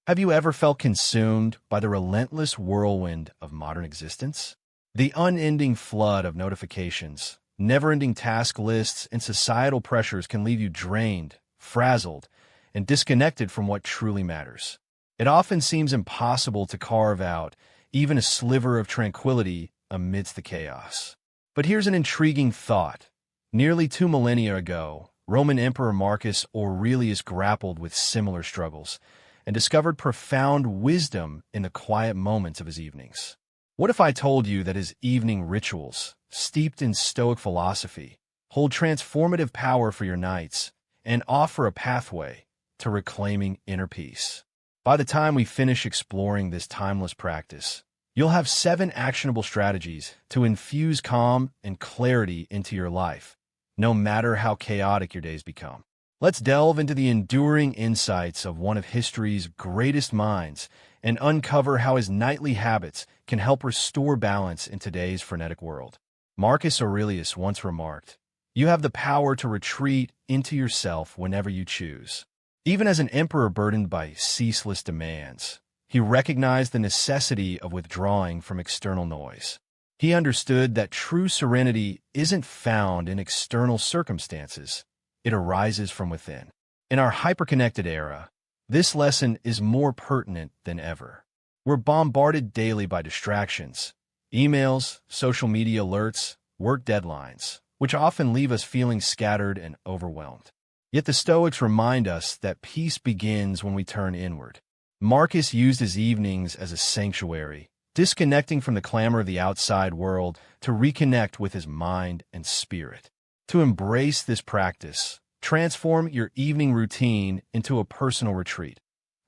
Have you ever felt consumed by the relentless whirlwind of modern existence? The unending flood of notifications, never-ending task lists, and societal pressures can leave you drained, frazzled, and disconnected from what truly matters. It often seems impossible to carve out even a sliver of tranquility amidst the chaos. But here's an intriguing thought. Nearly 2 millennia ago, Roman Emperor Marcus Aurelius grappled with similar struggles and discovered profound wisdom in the quiet moments of his evenings. What if I told you that his evening rituals, steeped in Stoic philosophy, hold transformative power for your nights and offer a pathway to reclaiming inner peace? By the time we finish exploring this timeless practice, you'll have 7 actionable strategies to infuse calm and clarity into your life, no matter how chaotic your days become. Let's delve into the enduring insights of one of history's greatest minds and uncover how his nightly habits can help restore balance in today's frenetic world. Marcus Aurelius once remarked, "You have the power to retreat into yourself whenever you choose." Even as an emperor burdened by ceaseless demands, he recognized the necessity of withdrawing from external noise. He understood that true serenity isn't found in external circumstances. It arises from within. In our hyperconnected era, this lesson is more pertinent than ever. We're bombarded daily by distractions, emails, social media alerts, work deadlines, which often leave us feeling scattered and overwhelmed. Yet the Stoics remind us that peace begins when we turn inward. Marcus used his evenings as a sanctuary, disconnecting from the clamor of the outside world to reconnect with his mind and spirit. To embrace this practice, transform your evening routine into a personal retreat,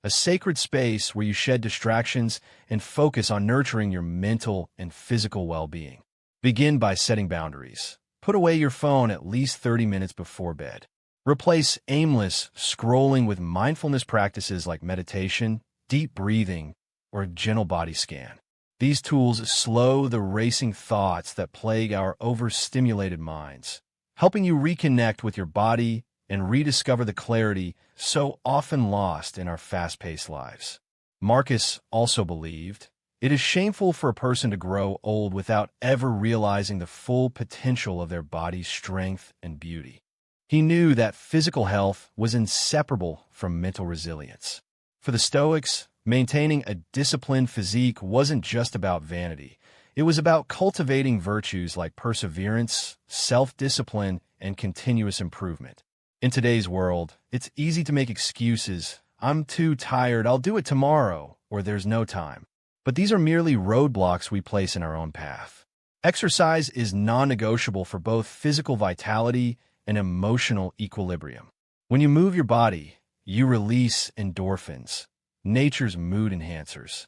a sacred space where you shed distractions and focus on nurturing your mental and physical well-being. Begin by setting boundaries. Put away your phone at least 30 minutes before bed. Replace aimless scrolling with mindfulness practices like meditation, deep breathing, or a gentle body scan. These tools slow the racing thoughts that plague our overstimulated minds, helping you reconnect with your body and rediscover the clarity so often lost in our fast-paced lives. Marcus also believed, "It is shameful for a person to grow old without ever realizing the full potential of their body's strength and beauty." He knew that physical health was inseparable from mental resilience. For the Stoics, maintaining a disciplined physique wasn't just about vanity. It was about cultivating virtues like perseverance, self-discipline, and continuous improvement. In today's world, it's easy to make excuses. "I'm too tired, I'll do it tomorrow," or "there's no time." But these are merely roadblocks we place in our own path. Exercise is non-negotiable for both physical vitality and emotional equilibrium. When you move your body, you release endorphins, nature's mood enhancers,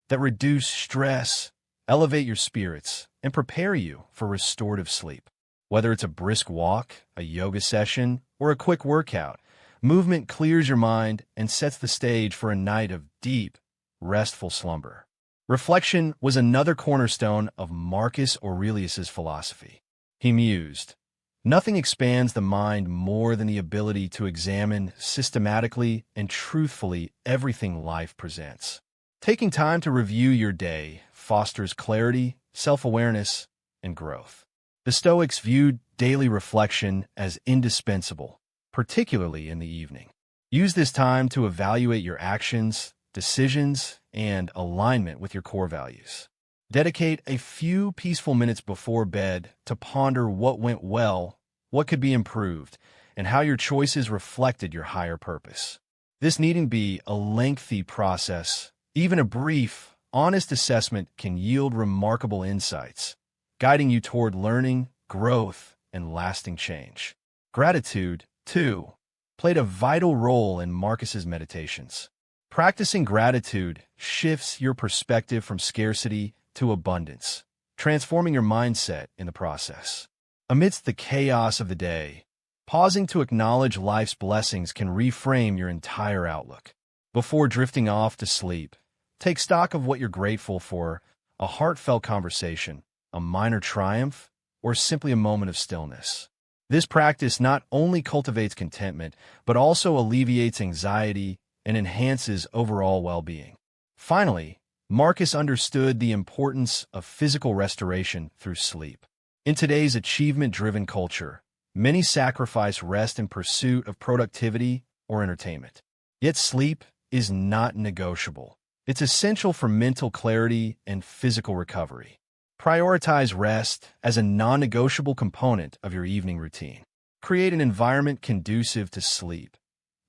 that reduce stress, elevate your spirits, and prepare you for restorative sleep. Whether it's a brisk walk, a yoga session, or a quick workout, movement clears your mind and sets the stage for a night of deep, restful slumber. Reflection was another cornerstone of Marcus Aurelius's philosophy. He mused, "Nothing expands the mind more than the ability to examine systematically and truthfully everything life presents." Taking time to review your day fosters clarity, self-awareness, and growth. The Stoics viewed daily reflection as indispensable, particularly in the evening. Use this time to evaluate your actions, decisions, and alignment with your core values. Dedicate a few peaceful minutes before bed to ponder what went well, what could be improved, and how your choices reflected your higher purpose. This needn't be a lengthy process. Even a brief, honest assessment can yield remarkable insights, guiding you toward learning, growth, and lasting change. Gratitude, too, played a vital role in Marcus's meditations. Practicing gratitude shifts your perspective from scarcity to abundance, transforming your mindset in the process. Amidst the chaos of the day, pausing to acknowledge life's blessings can reframe your entire outlook. Before drifting off to sleep, take stock of what you're grateful for: a heartfelt conversation, a minor triumph, or simply a moment of stillness. This practice not only cultivates contentment, but also alleviates anxiety and enhances overall well-being. Finally, Marcus understood the importance of physical restoration through sleep. In today's achievement-driven culture, many sacrifice rest in pursuit of productivity or entertainment. Yet sleep is not negotiable. It's essential for mental clarity and physical recovery. Prioritize rest as a non-negotiable component of your evening routine. Create an environment conducive to sleep.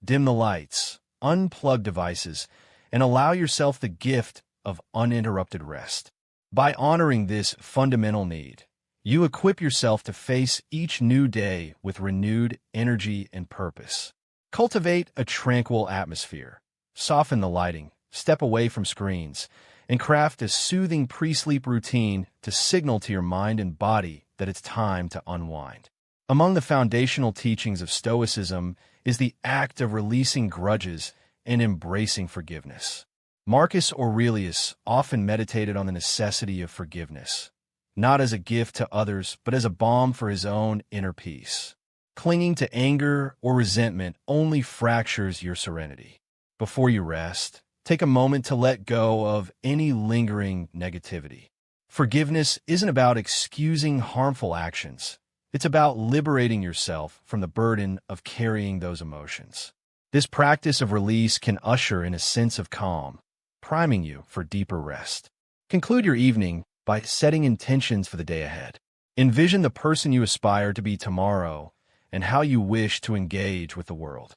Dim the lights, unplug devices, and allow yourself the gift of uninterrupted rest. By honoring this fundamental need, you equip yourself to face each new day with renewed energy and purpose. Cultivate a tranquil atmosphere. Soften the lighting, step away from screens, and craft a soothing pre-sleep routine to signal to your mind and body that it's time to unwind. Among the foundational teachings of Stoicism is the act of releasing grudges and embracing forgiveness. Marcus Aurelius often meditated on the necessity of forgiveness, not as a gift to others, but as a balm for his own inner peace. Clinging to anger or resentment only fractures your serenity. Before you rest, take a moment to let go of any lingering negativity. Forgiveness isn't about excusing harmful actions. It's about liberating yourself from the burden of carrying those emotions. This practice of release can usher in a sense of calm, priming you for deeper rest. Conclude your evening by setting intentions for the day ahead. Envision the person you aspire to be tomorrow and how you wish to engage with the world.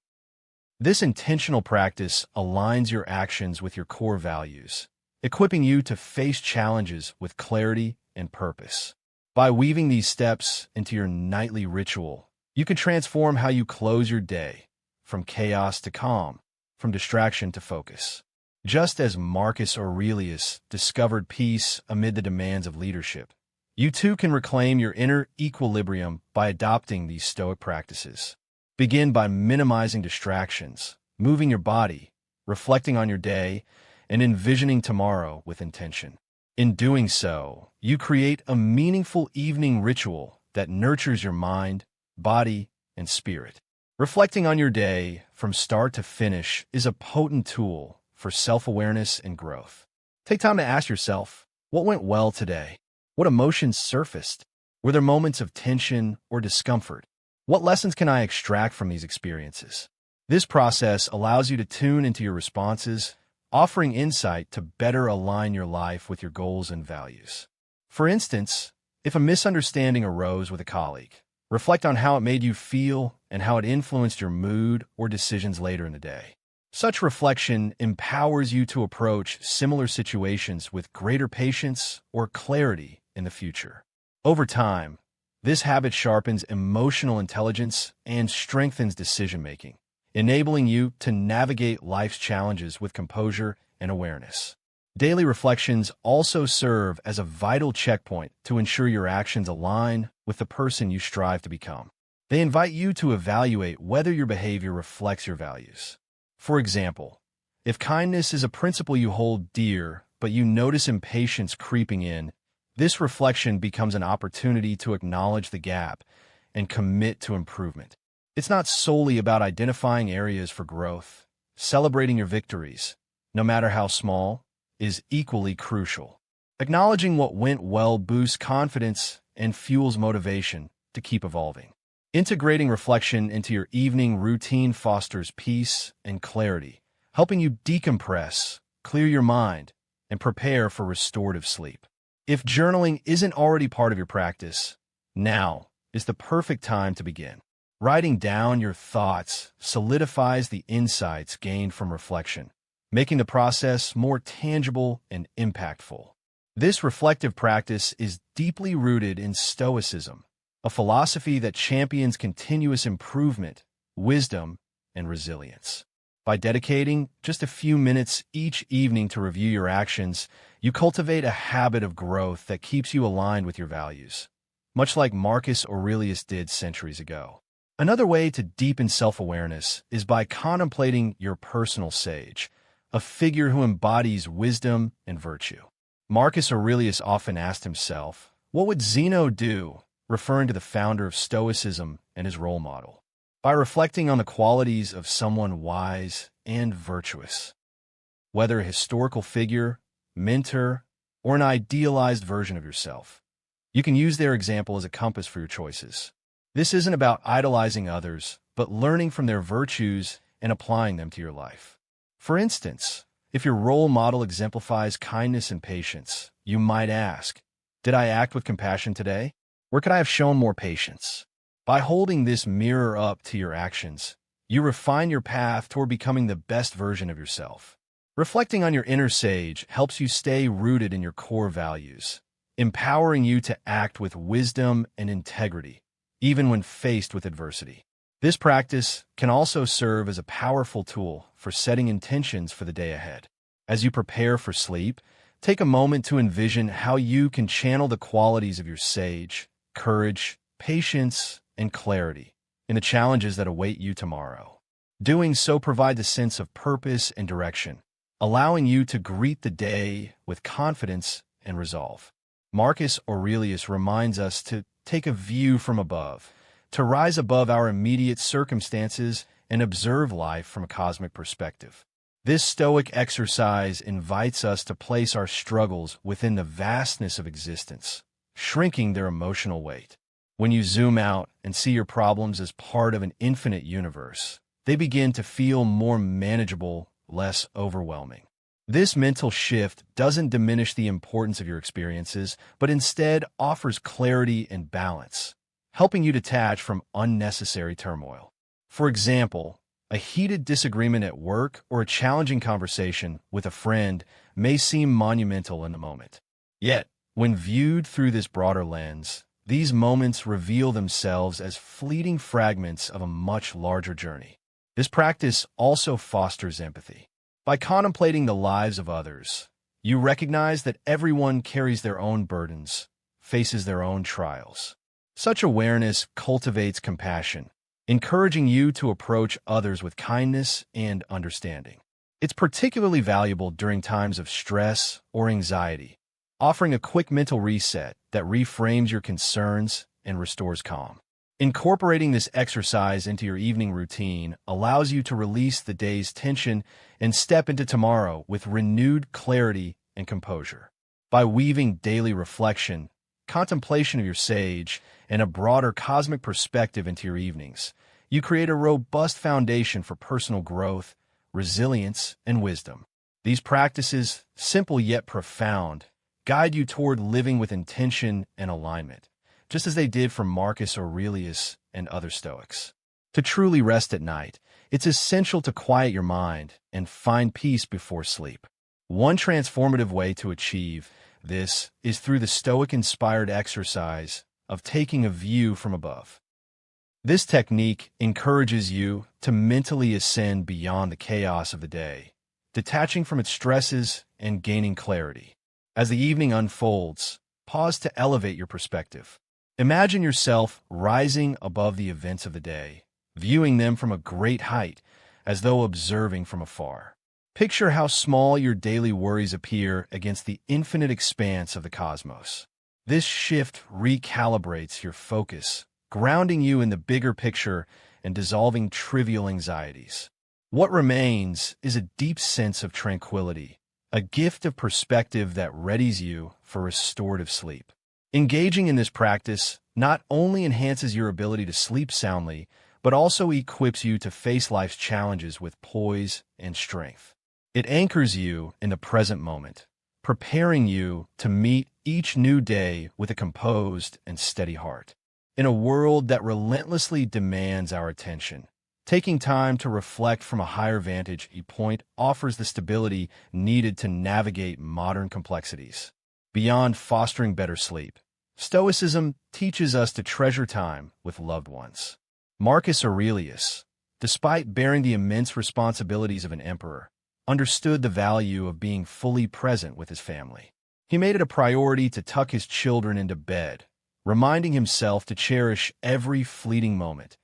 This intentional practice aligns your actions with your core values, equipping you to face challenges with clarity and purpose. By weaving these steps into your nightly ritual, you can transform how you close your day, from chaos to calm, from distraction to focus. Just as Marcus Aurelius discovered peace amid the demands of leadership, you too can reclaim your inner equilibrium by adopting these Stoic practices. Begin by minimizing distractions, moving your body, reflecting on your day, and envisioning tomorrow with intention. In doing so, you create a meaningful evening ritual that nurtures your mind, body, and spirit. Reflecting on your day from start to finish is a potent tool for self-awareness and growth. Take time to ask yourself, what went well today? What emotions surfaced? Were there moments of tension or discomfort? What lessons can I extract from these experiences? This process allows you to tune into your responses, offering insight to better align your life with your goals and values. For instance, if a misunderstanding arose with a colleague, reflect on how it made you feel and how it influenced your mood or decisions later in the day. Such reflection empowers you to approach similar situations with greater patience or clarity in the future. Over time, this habit sharpens emotional intelligence and strengthens decision-making, enabling you to navigate life's challenges with composure and awareness. Daily reflections also serve as a vital checkpoint to ensure your actions align with the person you strive to become. They invite you to evaluate whether your behavior reflects your values. For example, if kindness is a principle you hold dear, but you notice impatience creeping in, this reflection becomes an opportunity to acknowledge the gap and commit to improvement. It's not solely about identifying areas for growth. Celebrating your victories, no matter how small, is equally crucial. Acknowledging what went well boosts confidence and fuels motivation to keep evolving. Integrating reflection into your evening routine fosters peace and clarity, helping you decompress, clear your mind, and prepare for restorative sleep. If journaling isn't already part of your practice, now is the perfect time to begin. Writing down your thoughts solidifies the insights gained from reflection, making the process more tangible and impactful. This reflective practice is deeply rooted in Stoicism, a philosophy that champions continuous improvement, wisdom, and resilience. By dedicating just a few minutes each evening to review your actions, you cultivate a habit of growth that keeps you aligned with your values, much like Marcus Aurelius did centuries ago. Another way to deepen self-awareness is by contemplating your personal sage, a figure who embodies wisdom and virtue. Marcus Aurelius often asked himself, what would Zeno do, referring to the founder of Stoicism and his role model? By reflecting on the qualities of someone wise, and virtuous. Whether a historical figure, mentor, or an idealized version of yourself, you can use their example as a compass for your choices. This isn't about idolizing others, but learning from their virtues and applying them to your life. For instance, if your role model exemplifies kindness and patience, you might ask, did I act with compassion today? Or could I have shown more patience? By holding this mirror up to your actions, you refine your path toward becoming the best version of yourself. Reflecting on your inner sage helps you stay rooted in your core values, empowering you to act with wisdom and integrity, even when faced with adversity. This practice can also serve as a powerful tool for setting intentions for the day ahead. As you prepare for sleep, take a moment to envision how you can channel the qualities of your sage, courage, patience, and clarity in the challenges that await you tomorrow. Doing so provides a sense of purpose and direction, allowing you to greet the day with confidence and resolve. Marcus Aurelius reminds us to take a view from above, to rise above our immediate circumstances and observe life from a cosmic perspective. This Stoic exercise invites us to place our struggles within the vastness of existence, shrinking their emotional weight. When you zoom out and see your problems as part of an infinite universe, they begin to feel more manageable, less overwhelming. This mental shift doesn't diminish the importance of your experiences, but instead offers clarity and balance, helping you detach from unnecessary turmoil. For example, a heated disagreement at work or a challenging conversation with a friend may seem monumental in the moment. Yet, when viewed through this broader lens, these moments reveal themselves as fleeting fragments of a much larger journey. This practice also fosters empathy. By contemplating the lives of others, you recognize that everyone carries their own burdens, faces their own trials. Such awareness cultivates compassion, encouraging you to approach others with kindness and understanding. It's particularly valuable during times of stress or anxiety, offering a quick mental reset that reframes your concerns and restores calm. Incorporating this exercise into your evening routine allows you to release the day's tension and step into tomorrow with renewed clarity and composure. By weaving daily reflection, contemplation of your sage, and a broader cosmic perspective into your evenings, you create a robust foundation for personal growth, resilience, and wisdom. These practices, simple yet profound, guide you toward living with intention and alignment, just as they did for Marcus Aurelius and other Stoics. To truly rest at night, it's essential to quiet your mind and find peace before sleep. One transformative way to achieve this is through the Stoic-inspired exercise of taking a view from above. This technique encourages you to mentally ascend beyond the chaos of the day, detaching from its stresses and gaining clarity. As the evening unfolds, pause to elevate your perspective. Imagine yourself rising above the events of the day, viewing them from a great height, as though observing from afar. Picture how small your daily worries appear against the infinite expanse of the cosmos. This shift recalibrates your focus, grounding you in the bigger picture and dissolving trivial anxieties. What remains is a deep sense of tranquility, a gift of perspective that readies you for restorative sleep. Engaging in this practice not only enhances your ability to sleep soundly, but also equips you to face life's challenges with poise and strength. It anchors you in the present moment, preparing you to meet each new day with a composed and steady heart. In a world that relentlessly demands our attention, taking time to reflect from a higher vantage point offers the stability needed to navigate modern complexities. Beyond fostering better sleep, Stoicism teaches us to treasure time with loved ones. Marcus Aurelius, despite bearing the immense responsibilities of an emperor, understood the value of being fully present with his family. He made it a priority to tuck his children into bed, reminding himself to cherish every fleeting moment,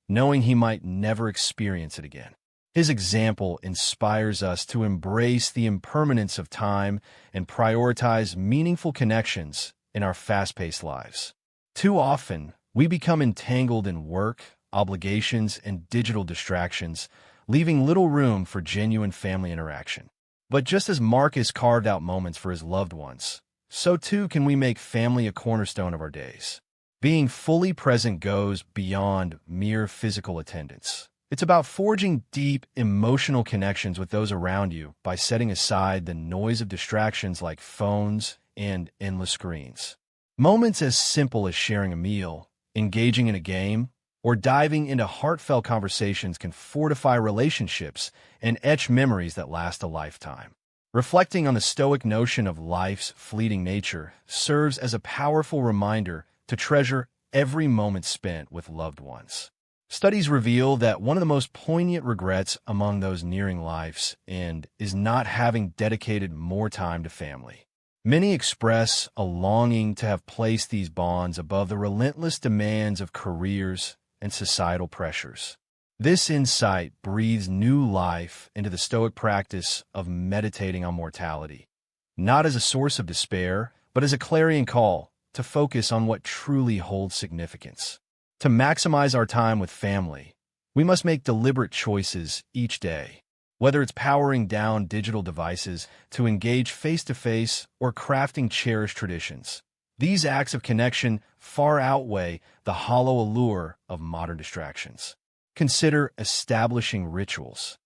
knowing he might never experience it again. His example inspires us to embrace the impermanence of time and prioritize meaningful connections in our fast-paced lives. Too often, we become entangled in work, obligations, and digital distractions, leaving little room for genuine family interaction. But just as Marcus carved out moments for his loved ones, so too can we make family a cornerstone of our days. Being fully present goes beyond mere physical attendance. It's about forging deep emotional connections with those around you by setting aside the noise of distractions like phones and endless screens. Moments as simple as sharing a meal, engaging in a game, or diving into heartfelt conversations can fortify relationships and etch memories that last a lifetime. Reflecting on the Stoic notion of life's fleeting nature serves as a powerful reminder to treasure every moment spent with loved ones. Studies reveal that one of the most poignant regrets among those nearing life's end is not having dedicated more time to family. Many express a longing to have placed these bonds above the relentless demands of careers and societal pressures. This insight breathes new life into the Stoic practice of meditating on mortality, not as a source of despair, but as a clarion call to focus on what truly holds significance. To maximize our time with family, we must make deliberate choices each day, whether it's powering down digital devices to engage face-to-face or crafting cherished traditions. These acts of connection far outweigh the hollow allure of modern distractions. Consider establishing rituals.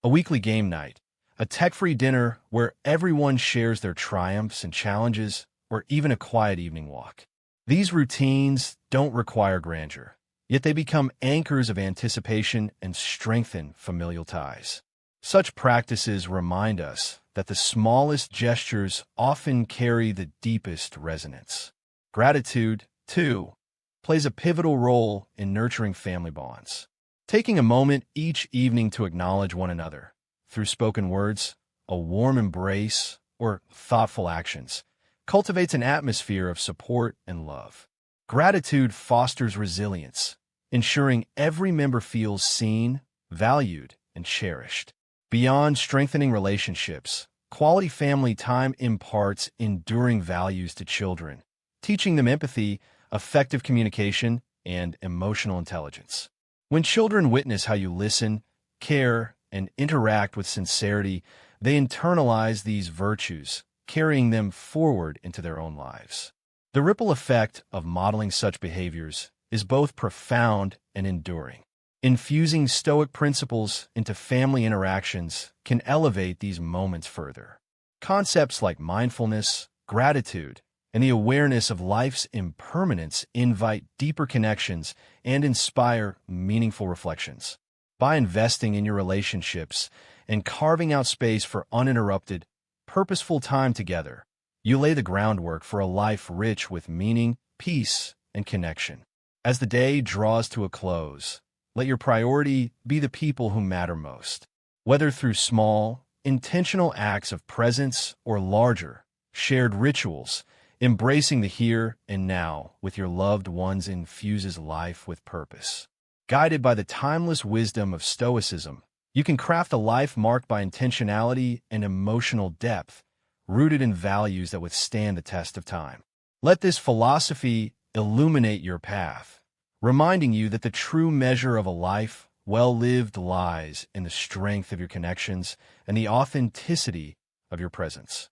A weekly game night, a tech-free dinner where everyone shares their triumphs and challenges, or even a quiet evening walk. These routines don't require grandeur, yet they become anchors of anticipation and strengthen familial ties. Such practices remind us that the smallest gestures often carry the deepest resonance. Gratitude, too, plays a pivotal role in nurturing family bonds. Taking a moment each evening to acknowledge one another, through spoken words, a warm embrace, or thoughtful actions, cultivates an atmosphere of support and love. Gratitude fosters resilience, ensuring every member feels seen, valued, and cherished. Beyond strengthening relationships, quality family time imparts enduring values to children, teaching them empathy, effective communication, and emotional intelligence. When children witness how you listen, care, and interact with sincerity, they internalize these virtues, carrying them forward into their own lives. The ripple effect of modeling such behaviors is both profound and enduring. Infusing Stoic principles into family interactions can elevate these moments further. Concepts like mindfulness, gratitude, and the awareness of life's impermanence invite deeper connections and inspire meaningful reflections. By investing in your relationships and carving out space for uninterrupted, purposeful time together, you lay the groundwork for a life rich with meaning, peace, and connection. As the day draws to a close, let your priority be the people who matter most. Whether through small, intentional acts of presence or larger, shared rituals, embracing the here and now with your loved ones infuses life with purpose. Guided by the timeless wisdom of Stoicism, you can craft a life marked by intentionality and emotional depth, rooted in values that withstand the test of time. Let this philosophy illuminate your path, reminding you that the true measure of a life well lived lies in the strength of your connections and the authenticity of your presence.